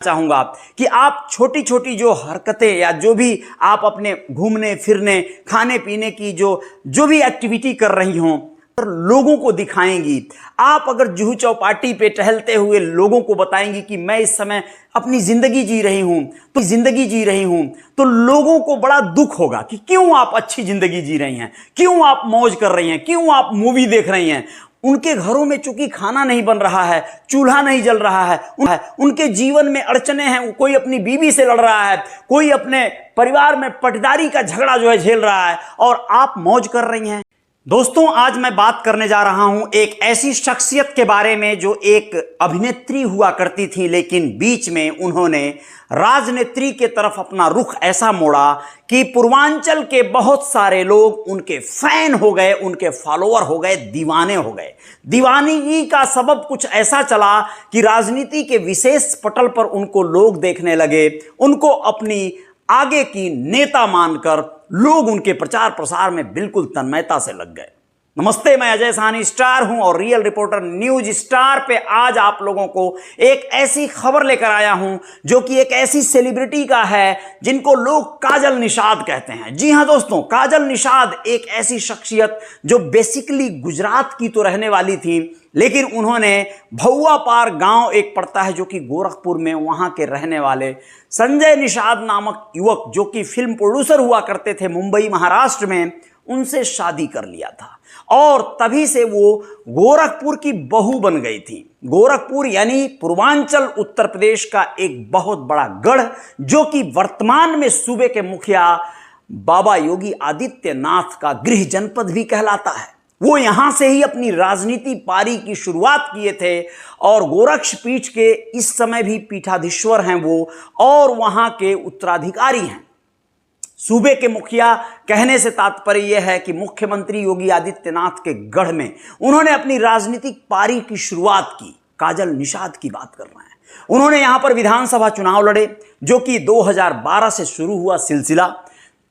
चाहूंगा कि आप छोटी छोटी जो हरकतें या जो भी आप अपने घूमने फिरने खाने पीने की जो भी एक्टिविटी कर रही हों लोगों को दिखाएंगी। आप अगर जुहू चौपाटी पे टहलते हुए लोगों को बताएंगी कि मैं इस समय अपनी जिंदगी जी रही हूं तो लोगों को बड़ा दुख होगा कि क्यों आप अच्छी जिंदगी जी रही हैं, क्यों आप मौज कर रही हैं, क्यों आप मूवी देख रही हैं। उनके घरों में चूंकि खाना नहीं बन रहा है, चूल्हा नहीं जल रहा है, उनके जीवन में अड़चने हैं, कोई अपनी बीवी से लड़ रहा है, कोई अपने परिवार में पटदारी का झगड़ा जो है झेल रहा है और आप मौज कर रही हैं। दोस्तों, आज मैं बात करने जा रहा हूं एक ऐसी शख्सियत के बारे में जो एक अभिनेत्री हुआ करती थी, लेकिन बीच में उन्होंने राजनीति के तरफ अपना रुख ऐसा मोड़ा कि पूर्वांचल के बहुत सारे लोग उनके फैन हो गए, उनके फॉलोअर हो गए, दीवाने हो गए। दीवानगी का सबब कुछ ऐसा चला कि राजनीति के विशेष पटल पर उनको लोग देखने लगे, उनको अपनी आगे की नेता मानकर लोग उनके प्रचार प्रसार में बिल्कुल तन्मयता से लग गए। नमस्ते, मैं अजय साहनी स्टार हूं और रियल रिपोर्टर न्यूज स्टार पे आज आप लोगों को एक ऐसी खबर लेकर आया हूं जो कि एक ऐसी सेलिब्रिटी का है जिनको लोग काजल निषाद कहते हैं। जी हां दोस्तों, काजल निषाद एक ऐसी शख्सियत जो बेसिकली गुजरात की तो रहने वाली थी, लेकिन उन्होंने भौआ पार गांव एक पड़ता है जो कि गोरखपुर में, वहां के रहने वाले संजय निषाद नामक युवक जो कि फिल्म प्रोड्यूसर हुआ करते थे मुंबई महाराष्ट्र में, उनसे शादी कर लिया था और तभी से वो गोरखपुर की बहू बन गई थी। गोरखपुर यानी पूर्वांचल उत्तर प्रदेश का एक बहुत बड़ा गढ़ जो कि वर्तमान में सूबे के मुखिया बाबा योगी आदित्यनाथ का गृह जनपद भी कहलाता है। वो यहां से ही अपनी राजनीति पारी की शुरुआत किए थे और गोरक्ष पीठ के इस समय भी पीठाधीश्वर हैं वो, और वहां के उत्तराधिकारी हैं। सूबे के मुखिया कहने से तात्पर्य यह है कि मुख्यमंत्री योगी आदित्यनाथ के गढ़ में उन्होंने अपनी राजनीतिक पारी की शुरुआत की। काजल निषाद की बात कर रहे हैं। उन्होंने यहां पर विधानसभा चुनाव लड़े जो कि 2012 से शुरू हुआ सिलसिला।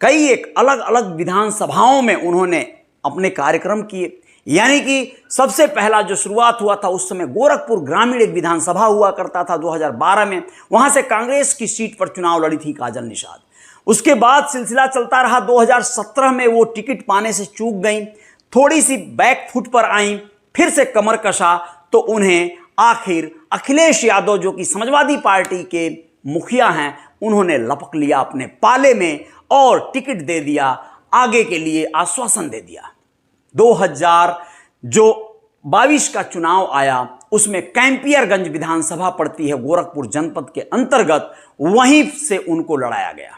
कई एक अलग अलग विधानसभाओं में उन्होंने अपने कार्यक्रम किए, यानी कि सबसे पहला जो शुरुआत हुआ था उस समय गोरखपुर ग्रामीण एक विधानसभा हुआ करता था 2012 में, वहां से कांग्रेस की सीट पर चुनाव लड़ी थी काजल निषाद। उसके बाद सिलसिला चलता रहा। 2017 में वो टिकट पाने से चूक गई, थोड़ी सी बैक फुट पर आई, फिर से कमर कसा तो उन्हें आखिर अखिलेश यादव जो कि समाजवादी पार्टी के मुखिया हैं, उन्होंने लपक लिया अपने पाले में और टिकट दे दिया, आगे के लिए आश्वासन दे दिया। 2022 का चुनाव आया, उसमें कैंपियरगंज विधानसभा पड़ती है गोरखपुर जनपद के अंतर्गत, वहीं से उनको लड़ाया गया।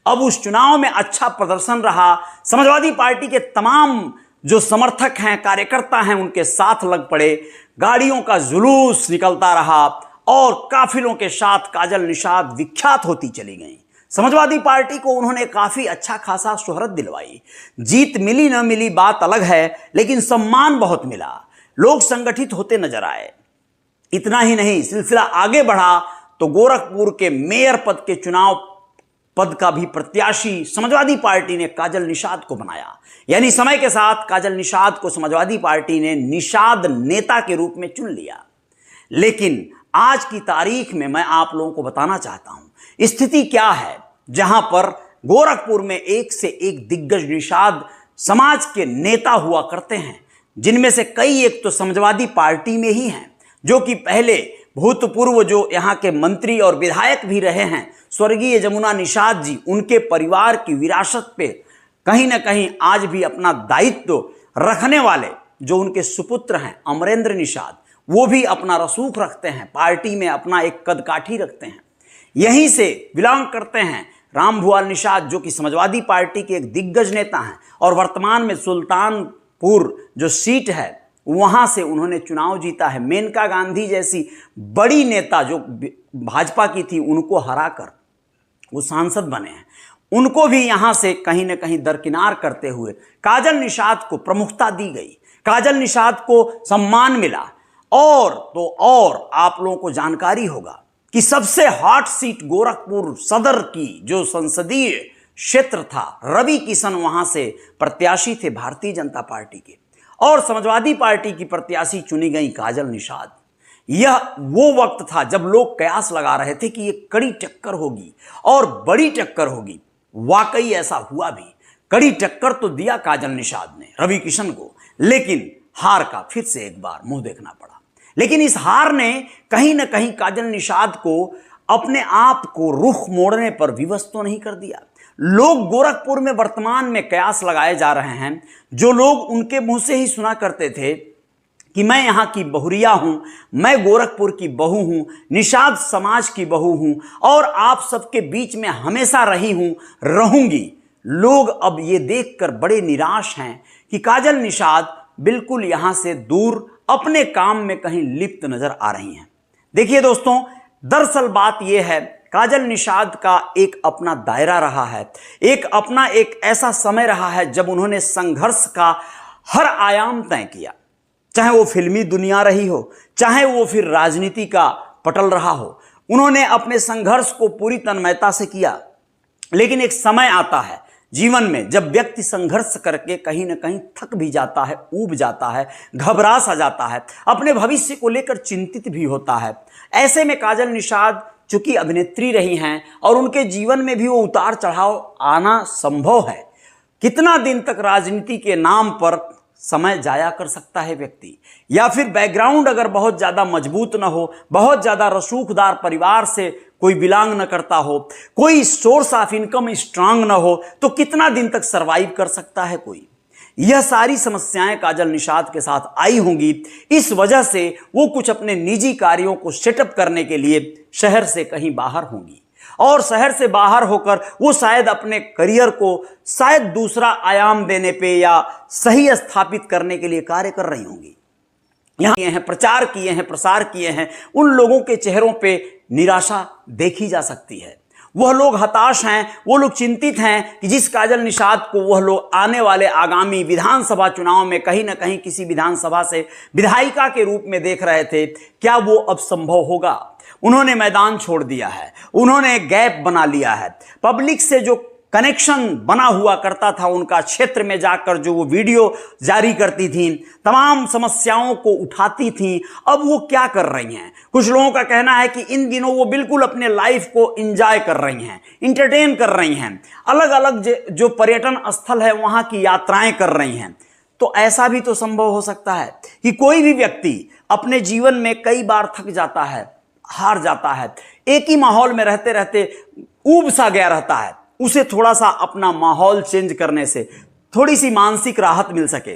अब उस चुनाव में अच्छा प्रदर्शन रहा, समाजवादी पार्टी के तमाम जो समर्थक हैं, कार्यकर्ता हैं, उनके साथ लग पड़े, गाड़ियों का जुलूस निकलता रहा और काफिलों के साथ काजल निषाद विख्यात होती चली गई। समाजवादी पार्टी को उन्होंने काफी अच्छा खासा शोहरत दिलवाई। जीत मिली न मिली बात अलग है, लेकिन सम्मान बहुत मिला, लोग संगठित होते नजर आए। इतना ही नहीं, सिलसिला आगे बढ़ा तो गोरखपुर के मेयर पद के चुनाव पद का भी प्रत्याशी समाजवादी पार्टी ने काजल निषाद को बनाया। यानी समय के साथ काजल निषाद को समाजवादी पार्टी ने निषाद नेता के रूप में चुन लिया। लेकिन आज की तारीख में मैं आप लोगों को बताना चाहता हूं स्थिति क्या है, जहां पर गोरखपुर में एक से एक दिग्गज निषाद समाज के नेता हुआ करते हैं, जिनमें से कई एक तो समाजवादी पार्टी में ही हैं, जो कि पहले भूतपूर्व जो यहाँ के मंत्री और विधायक भी रहे हैं, स्वर्गीय जमुना निषाद जी, उनके परिवार की विरासत पे कहीं ना कहीं आज भी अपना दायित्व रखने वाले जो उनके सुपुत्र हैं अमरेंद्र निषाद, वो भी अपना रसूख रखते हैं, पार्टी में अपना एक कदकाठी रखते हैं। यहीं से बिलोंग करते हैं राम भुआल निषाद जो कि समाजवादी पार्टी के एक दिग्गज नेता हैं और वर्तमान में सुल्तानपुर जो सीट है वहां से उन्होंने चुनाव जीता है। मेनका गांधी जैसी बड़ी नेता जो भाजपा की थी, उनको हराकर वो सांसद बने हैं। उनको भी यहां से कहीं ना कहीं दरकिनार करते हुए काजल निषाद को प्रमुखता दी गई, काजल निषाद को सम्मान मिला। और तो और आप लोगों को जानकारी होगा कि सबसे हॉट सीट गोरखपुर सदर की जो संसदीय क्षेत्र था, रवि किशन वहां से प्रत्याशी थे भारतीय जनता पार्टी के, और समाजवादी पार्टी की प्रत्याशी चुनी गई काजल निषाद। यह वो वक्त था जब लोग कयास लगा रहे थे कि ये कड़ी टक्कर होगी और बड़ी टक्कर होगी। वाकई ऐसा हुआ भी। कड़ी टक्कर तो दिया काजल निषाद ने रवि किशन को, लेकिन हार का फिर से एक बार मुंह देखना पड़ा। लेकिन इस हार ने कहीं ना कहीं काजल निषाद को अपने आप को रुख मोड़ने पर विवश तो नहीं कर दिया। लोग गोरखपुर में वर्तमान में कयास लगाए जा रहे हैं, जो लोग उनके मुंह से ही सुना करते थे कि मैं यहाँ की बहुरिया हूँ, मैं गोरखपुर की बहू हूँ, निषाद समाज की बहू हूँ और आप सबके बीच में हमेशा रही हूँ, रहूंगी। लोग अब ये देखकर बड़े निराश हैं कि काजल निषाद बिल्कुल यहाँ से दूर अपने काम में कहीं लिप्त नजर आ रही हैं। देखिए दोस्तों, दरअसल बात यह है, काजल निषाद का एक अपना दायरा रहा है, एक ऐसा समय रहा है जब उन्होंने संघर्ष का हर आयाम तय किया, चाहे वो फिल्मी दुनिया रही हो, चाहे वो फिर राजनीति का पटल रहा हो। उन्होंने अपने संघर्ष को पूरी तन्मयता से किया। लेकिन एक समय आता है जीवन में जब व्यक्ति संघर्ष करके कहीं ना कहीं थक भी जाता है, ऊब जाता है, घबरा सा जाता है, अपने भविष्य को लेकर चिंतित भी होता है। ऐसे में काजल निषाद चूंकि अभिनेत्री रही हैं और उनके जीवन में भी वो उतार चढ़ाव आना संभव है। कितना दिन तक राजनीति के नाम पर समय जाया कर सकता है व्यक्ति, या फिर बैकग्राउंड अगर बहुत ज्यादा मजबूत ना हो, बहुत ज्यादा रसूखदार परिवार से कोई बिलोंग न करता हो, कोई सोर्स ऑफ इनकम स्ट्रांग ना हो, तो कितना दिन तक सरवाइव कर सकता है कोई। यह सारी समस्याएं काजल निषाद के साथ आई होंगी। इस वजह से वो कुछ अपने निजी कार्यों को सेटअप करने के लिए शहर से कहीं बाहर होंगी और शहर से बाहर होकर वो शायद अपने करियर को शायद दूसरा आयाम देने पे या सही स्थापित करने के लिए कार्य कर रही होंगी। यहाँ किए हैं, प्रचार किए हैं, प्रसार किए हैं, उन लोगों के चेहरों पे निराशा देखी जा सकती है। वह लोग हताश हैं, वो लोग चिंतित हैं कि जिस काजल निषाद को वह लोग आने वाले आगामी विधानसभा चुनाव में कहीं ना कहीं किसी विधानसभा से विधायिका के रूप में देख रहे थे, क्या वो अब संभव होगा। उन्होंने मैदान छोड़ दिया है, उन्होंने गैप बना लिया है। पब्लिक से जो कनेक्शन बना हुआ करता था, उनका क्षेत्र में जाकर जो वो वीडियो जारी करती थी, तमाम समस्याओं को उठाती थी, अब वो क्या कर रही हैं। कुछ लोगों का कहना है कि इन दिनों वो बिल्कुल अपने लाइफ को एंजॉय कर रही हैं, इंटरटेन कर रही हैं, अलग अलग जो पर्यटन स्थल है वहां की यात्राएं कर रही हैं। तो ऐसा भी तो संभव हो सकता है कि कोई भी व्यक्ति अपने जीवन में कई बार थक जाता है, हार जाता है, एक ही माहौल में रहते रहते ऊब सा गया रहता है, उसे थोड़ा सा अपना माहौल चेंज करने से थोड़ी सी मानसिक राहत मिल सके।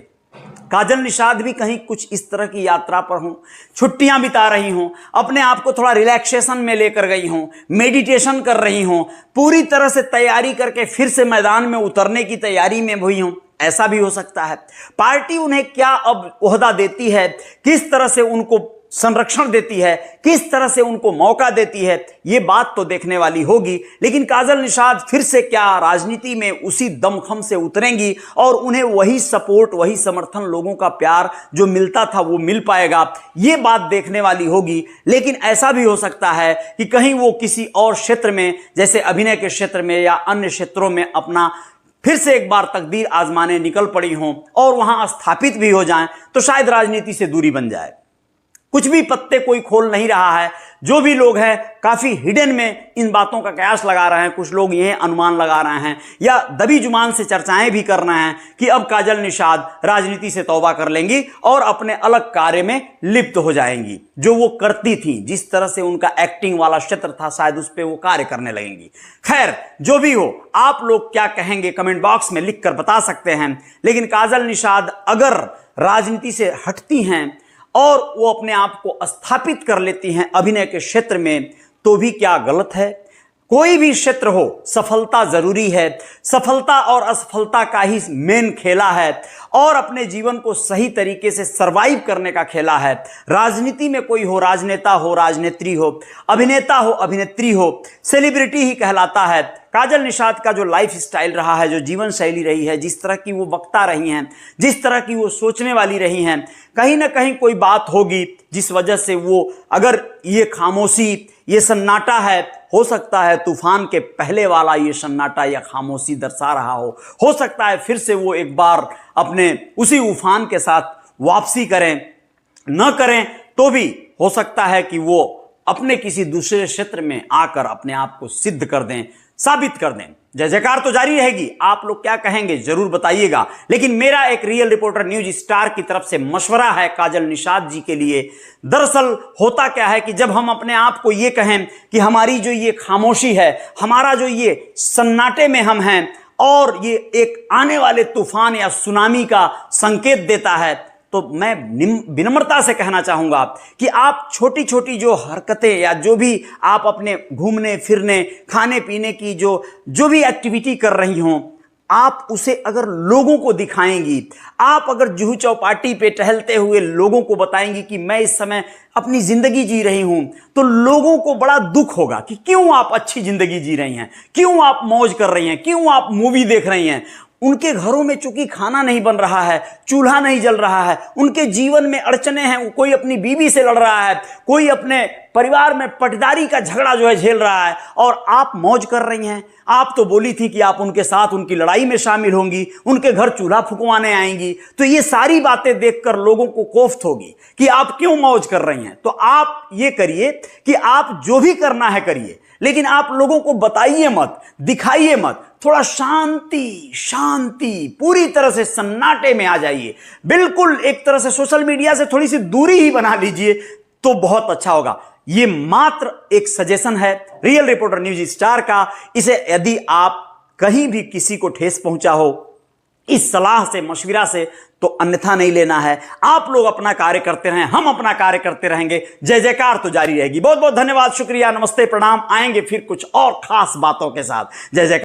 काजल निषाद भी कहीं कुछ इस तरह की यात्रा पर हों, छुट्टियां बिता रही हों, अपने आप को थोड़ा रिलैक्सेशन में लेकर गई हों, मेडिटेशन कर रही हों, पूरी तरह से तैयारी करके फिर से मैदान में उतरने की तैयारी में हुई हों। ऐसा भी हो सकता है। पार्टी उन्हें क्या अब ओहदा देती है, किस तरह से उनको संरक्षण देती है, किस तरह से उनको मौका देती है, ये बात तो देखने वाली होगी। लेकिन काजल निषाद फिर से क्या राजनीति में उसी दमखम से उतरेंगी और उन्हें वही सपोर्ट, वही समर्थन, लोगों का प्यार जो मिलता था वो मिल पाएगा, ये बात देखने वाली होगी। लेकिन ऐसा भी हो सकता है कि कहीं वो किसी और क्षेत्र में, जैसे अभिनय के क्षेत्र में या अन्य क्षेत्रों में, अपना फिर से एक बार तकदीर आजमाने निकल पड़ी हों और वहां स्थापित भी हो जाएं, तो शायद राजनीति से दूरी बन जाए। कुछ भी पत्ते कोई खोल नहीं रहा है। जो भी लोग हैं काफी हिडन में इन बातों का कयास लगा रहे हैं, कुछ लोग यह अनुमान लगा रहे हैं या दबी जुबान से चर्चाएं भी कर रहे हैं कि अब काजल निषाद राजनीति से तौबा कर लेंगी और अपने अलग कार्य में लिप्त हो जाएंगी। जो वो करती थी, जिस तरह से उनका एक्टिंग वाला क्षेत्र था, शायद उस पर वो कार्य करने लगेंगी। खैर, जो भी हो, आप लोग क्या कहेंगे कमेंट बॉक्स में लिखकर बता सकते हैं। लेकिन काजल निषाद अगर राजनीति से हटती हैं और वो अपने आप को स्थापित कर लेती हैं अभिनय के क्षेत्र में, तो भी क्या गलत है। कोई भी क्षेत्र हो, सफलता जरूरी है। सफलता और असफलता का ही मेन खेला है और अपने जीवन को सही तरीके से सरवाइव करने का खेला है। राजनीति में कोई हो, राजनेता हो, राजनेत्री हो, अभिनेता हो, अभिनेत्री हो, सेलिब्रिटी ही कहलाता है। काजल निषाद का जो लाइफ स्टाइल रहा है, जो जीवन शैली रही है, जिस तरह की वो वक्ता रही हैं, जिस तरह की वो सोचने वाली रही हैं, कहीं ना कहीं कोई बात होगी जिस वजह से वो, अगर ये खामोशी, ये सन्नाटा है, हो सकता है तूफान के पहले वाला ये सन्नाटा या खामोशी दर्शा रहा हो सकता है फिर से वो एक बार अपने उसी उफान के साथ वापसी करें। न करें तो भी हो सकता है कि वो अपने किसी दूसरे क्षेत्र में आकर अपने आप को सिद्ध कर दें, साबित कर दें। जय जयकार तो जारी रहेगी। आप लोग क्या कहेंगे जरूर बताइएगा। लेकिन मेरा एक रियल रिपोर्टर न्यूज स्टार की तरफ से मशवरा है काजल निषाद जी के लिए। दरअसल होता क्या है कि जब हम अपने आप को ये कहें कि हमारी जो ये खामोशी है, हमारा जो ये सन्नाटे में हम हैं और ये एक आने वाले तूफान या सुनामी का संकेत देता है, तो मैं विनम्रता से कहना चाहूंगा कि आप छोटी छोटी जो हरकतें या जो भी आप अपने घूमने फिरने खाने पीने की जो भी एक्टिविटी कर रही हों, आप उसे अगर लोगों को दिखाएंगी, आप अगर जुहू चौपाटी पे टहलते हुए लोगों को बताएंगी कि मैं इस समय अपनी जिंदगी जी रही हूं, तो लोगों को बड़ा दुख होगा कि क्यों आप अच्छी जिंदगी जी रही हैं, क्यों आप मौज कर रही हैं, क्यों आप मूवी देख रही हैं। उनके घरों में चूंकि खाना नहीं बन रहा है, चूल्हा नहीं जल रहा है, उनके जीवन में अड़चने हैं, कोई अपनी बीवी से लड़ रहा है, कोई अपने परिवार में पटदारी का झगड़ा जो है झेल रहा है, और आप मौज कर रही हैं। आप तो बोली थी कि आप उनके साथ उनकी लड़ाई में शामिल होंगी, उनके घर चूल्हा फुकवाने आएंगी। तो ये सारी बातें देखकर लोगों को कोफ्त होगी कि आप क्यों मौज कर रही हैं। तो आप ये करिए कि आप जो भी करना है करिए, लेकिन आप लोगों को बताइए मत, दिखाइए मत। थोड़ा शांति शांति, पूरी तरह से सन्नाटे में आ जाइए। बिल्कुल एक तरह से सोशल मीडिया से थोड़ी सी दूरी ही बना लीजिए तो बहुत अच्छा होगा। ये मात्र एक सजेशन है रियल रिपोर्टर न्यूज स्टार का। इसे यदि आप कहीं भी किसी को ठेस पहुंचा हो इस सलाह से, मशविरा से, तो अन्यथा नहीं लेना है। आप लोग अपना कार्य करते रहें, हम अपना कार्य करते रहेंगे। जय जयकार तो जारी रहेगी। बहुत बहुत धन्यवाद, शुक्रिया, नमस्ते, प्रणाम। आएंगे फिर कुछ और खास बातों के साथ। जय जयकार।